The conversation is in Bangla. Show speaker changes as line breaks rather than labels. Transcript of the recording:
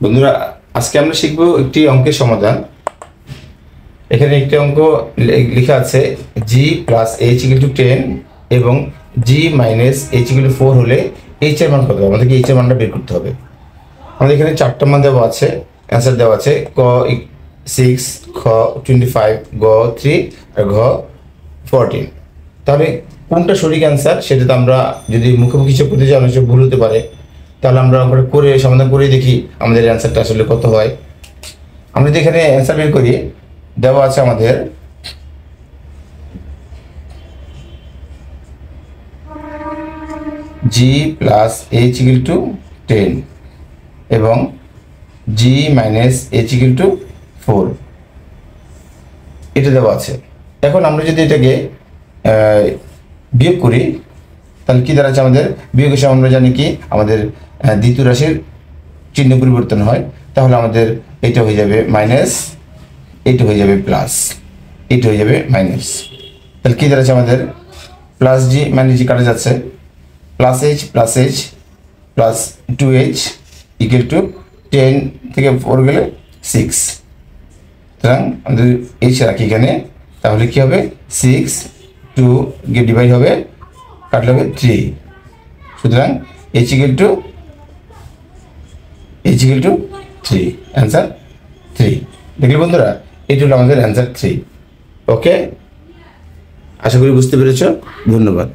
বন্ধুরা, আজকে আমরা শিখব একটি অঙ্কের সমাধান। এখানে একটি অঙ্ক লেখা আছে g plus h equal to 10 এবং g minus h equal to 4 হলে h এর মান কত হবে? আমাদেরকে h এর মানটা বের করতে হবে। আমাদের এখানে চারটা মান দেওয়া আছে, অ্যান্সার দেওয়া আছে ক 6, খ 25, গ 3 আর ঘ 14। তাহলে কোনটা সঠিক অ্যান্সার সেটা তো আমরা যদি মুখোমুখি হিসাব করতে যাই অনেক সময় ভুল হতে পারে। তাহলে আমরা করে সমাধান করে দেখি আমাদের অ্যান্সারটা আসলে কত হয়। আমরা যদি এখানে অ্যান্সার বের করি, দেওয়া আছে আমাদের g plus h equal to 10 এবং g minus h equal to 4, এটা দেওয়া আছে। এখন আমরা যদি এটাকে বিয়োগ করি তাহলে কি দাঁড়াচ্ছে? আমাদের বিয়োগের সময় আমরা জানি কি আমাদের দ্বিতীয় রাশির চিহ্ন পরিবর্তন হয়। তাহলে আমাদের এটা হয়ে যাবে মাইনাস, এটা হয়ে যাবে প্লাস, এটা হয়ে যাবে মাইনাস। তাহলে কি দাঁড়াচ্ছে আমাদের? প্লাস জি মাইনাস জি কাটা যাচ্ছে, plus H plus 2h equal to 10 থেকে 4 গেলে 6। সুতরাং আমাদের এইচ রাখি এখানে, তাহলে কি হবে? 6 2 গিয়ে ডিভাইড হবে, কাটলে হবে 3। সুতরাং h ইকুয়াল টু 3, অ্যান্সার 3। দেখলে বন্ধুরা, এটা হলো আমাদের অ্যান্সার 3। ওকে, আশা করি বুঝতে পেরেছ। ধন্যবাদ।